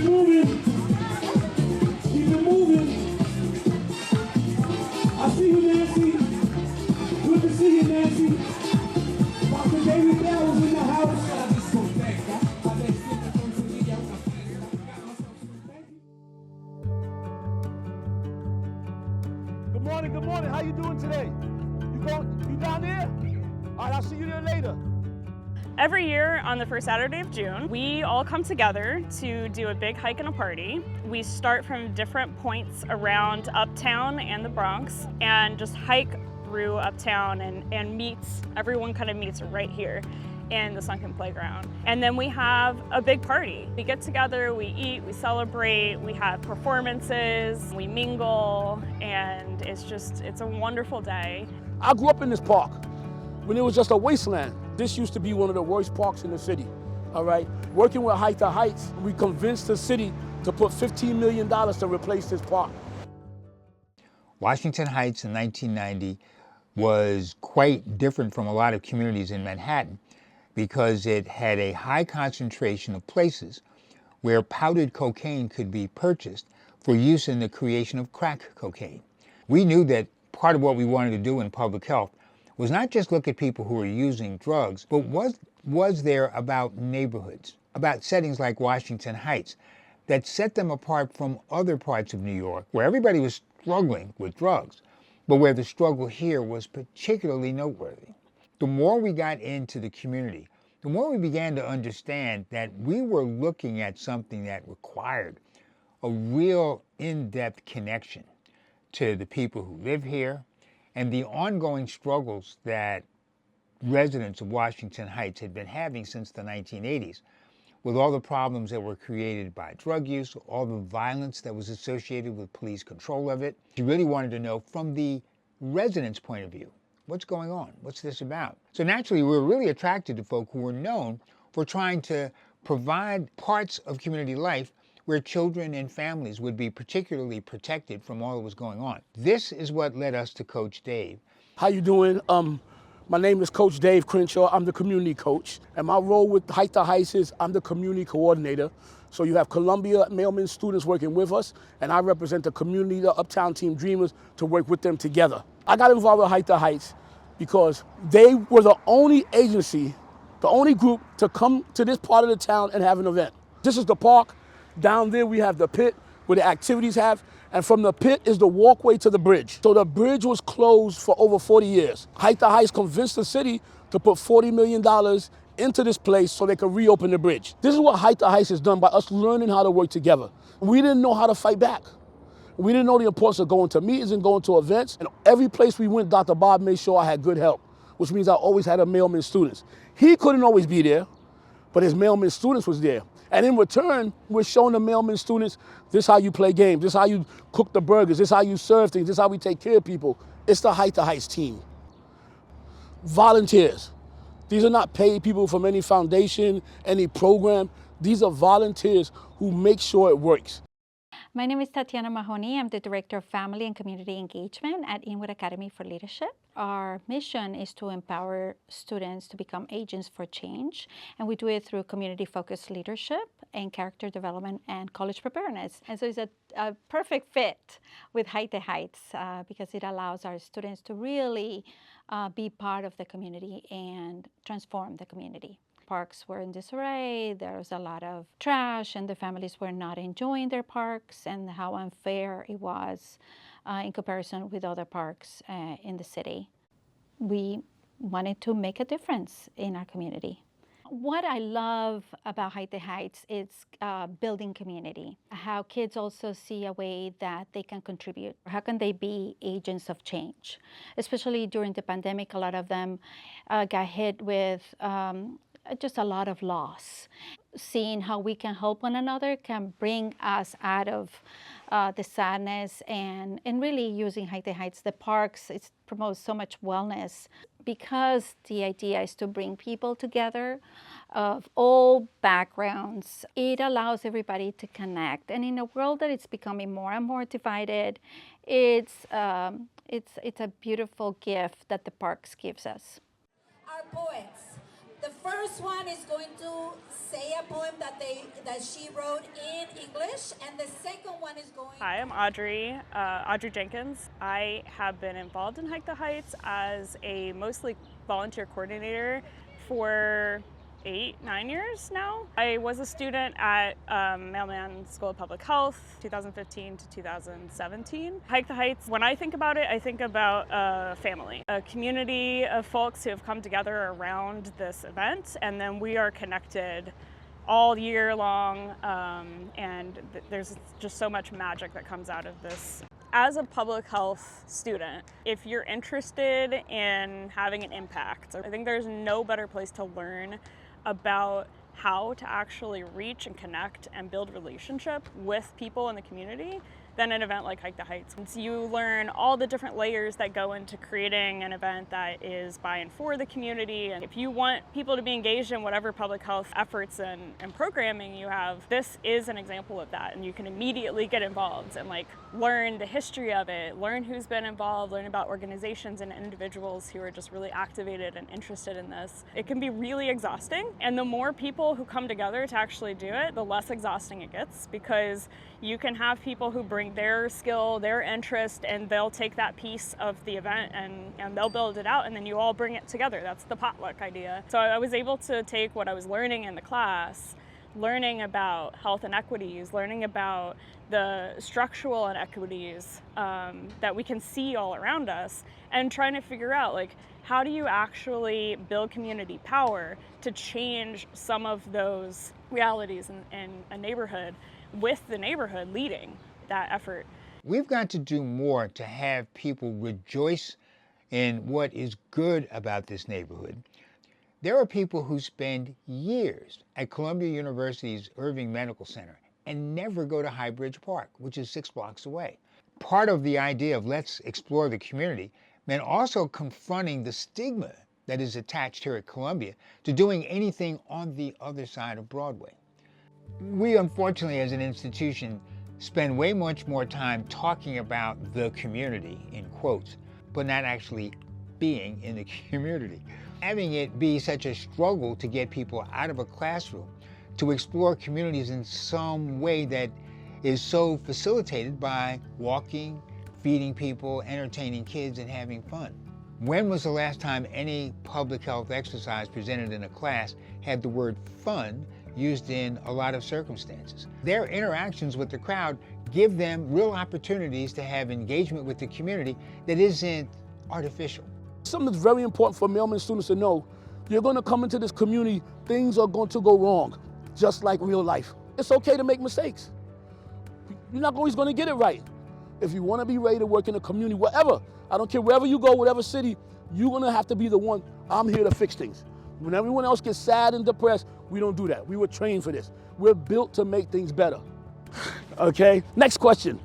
it moving. Keep it moving. I see you, Nancy. Good to see you, Nancy. Dr. David Bell is in the house. Good morning. How you doing today? You down there? All right, I'll see you there later. Every year on the first Saturday of June, we all come together to do a big hike and a party. We start from different points around Uptown and the Bronx and just hike through Uptown and everyone kind of meets right here in the Sunken Playground. And then we have a big party. We get together, we eat, we celebrate, we have performances, we mingle, and it's a wonderful day. I grew up in this park when it was just a wasteland. This used to be one of the worst parks in the city, all right? Working with Hike the Heights, we convinced the city to put $15 million to replace this park. Washington Heights in 1990 was quite different from a lot of communities in Manhattan because it had a high concentration of places where powdered cocaine could be purchased for use in the creation of crack cocaine. We knew that part of what we wanted to do in public health was not just look at people who were using drugs, but was there about neighborhoods, about settings like Washington Heights that set them apart from other parts of New York where everybody was struggling with drugs, but where the struggle here was particularly noteworthy. The more we got into the community, the more we began to understand that we were looking at something that required a real in-depth connection to the people who live here and the ongoing struggles that residents of Washington Heights had been having since the 1980s, with all the problems that were created by drug use, all the violence that was associated with police control of it. She really wanted to know from the residents' point of view, what's going on? What's this about? So naturally, we were really attracted to folk who were known for trying to provide parts of community life where children and families would be particularly protected from all that was going on. This is what led us to Coach Dave. How you doing? My name is Coach Dave Crenshaw. I'm the community coach. And my role with Hike the Heights is I'm the community coordinator. So you have Columbia Mailman students working with us, and I represent the community, the Uptown Team Dreamers, to work with them together. I got involved with Hike the Heights because they were the only agency, the only group to come to this part of the town and have an event. This is the park. Down there we have the pit where the activities have, and from the pit is the walkway to the bridge. So the bridge was closed for over 40 years. Hike the Heights convinced the city to put $40 million into this place so they could reopen the bridge. This is what Hike the Heights has done by us learning how to work together. We didn't know how to fight back. We didn't know the importance of going to meetings and going to events. And every place we went, Dr. Bob made sure I had good help, which means I always had a mailman students. He couldn't always be there, but his mailman students was there. And in return, we're showing the mailman students, this is how you play games, this is how you cook the burgers, this is how you serve things, this is how we take care of people. It's the Hike the Heights team. Volunteers. These are not paid people from any foundation, any program. These are volunteers who make sure it works. My name is Tatiana Mahoney. I'm the Director of Family and Community Engagement at Inwood Academy for Leadership. Our mission is to empower students to become agents for change, and we do it through community-focused leadership and character development and college preparedness. And so it's a perfect fit with Hike the Heights because it allows our students to really be part of the community and transform the community. Parks were in disarray, there was a lot of trash, and the families were not enjoying their parks, and how unfair it was in comparison with other parks in the city. We wanted to make a difference in our community. What I love about Hike the Heights is building community, how kids also see a way that they can contribute. How can they be agents of change? Especially during the pandemic, a lot of them got hit with just a lot of loss. Seeing how we can help one another can bring us out of the sadness, and really using Hike the Heights, the parks, it promotes so much wellness because the idea is to bring people together of all backgrounds. It allows everybody to connect, and in a world that it's becoming more and more divided, it's a beautiful gift that the parks gives us. Our poets, The first one is going to say a poem that she wrote in English, and the second one is going. Hi, I'm Audrey Jenkins. I have been involved in Hike the Heights as a mostly volunteer coordinator for 8-9 years now. I was a student at Mailman School of Public Health, 2015 to 2017. Hike the Heights, when I think about it, I think about a family, a community of folks who have come together around this event, and then we are connected all year long, and there's just so much magic that comes out of this. As a public health student, if you're interested in having an impact, I think there's no better place to learn about how to actually reach and connect and build relationship with people in the community than an event like Hike the Heights. So you learn all the different layers that go into creating an event that is by and for the community. And if you want people to be engaged in whatever public health efforts and programming you have, this is an example of that. And you can immediately get involved and learn the history of it, learn who's been involved, learn about organizations and individuals who are just really activated and interested in this. It can be really exhausting. And the more people who come together to actually do it, the less exhausting it gets, because you can have people who bring their skill, their interest, and they'll take that piece of the event and they'll build it out, and then you all bring it together. That's the potluck idea. So I was able to take what I was learning in the class, learning about health inequities, learning about the structural inequities that we can see all around us, and trying to figure out how do you actually build community power to change some of those realities in a neighborhood, with the neighborhood leading that effort. We've got to do more to have people rejoice in what is good about this neighborhood. There are people who spend years at Columbia University's Irving Medical Center and never go to High Bridge Park, which is 6 blocks away. Part of the idea of let's explore the community meant also confronting the stigma that is attached here at Columbia to doing anything on the other side of Broadway. We, unfortunately, as an institution, spend way much more time talking about the community, in quotes, but not actually being in the community. Having it be such a struggle to get people out of a classroom to explore communities in some way that is so facilitated by walking, feeding people, entertaining kids, and having fun. When was the last time any public health exercise presented in a class had the word fun used in a lot of circumstances? Their interactions with the crowd give them real opportunities to have engagement with the community that isn't artificial. Something that's very important for Mailman students to know: you're going to come into this community, things are going to go wrong, just like real life. It's okay to make mistakes. You're not always going to get it right. If you want to be ready to work in a community, wherever, I don't care, wherever you go, whatever city, you're going to have to be the one. I'm here to fix things. When everyone else gets sad and depressed, we don't do that. We were trained for this. We're built to make things better. Okay, next question.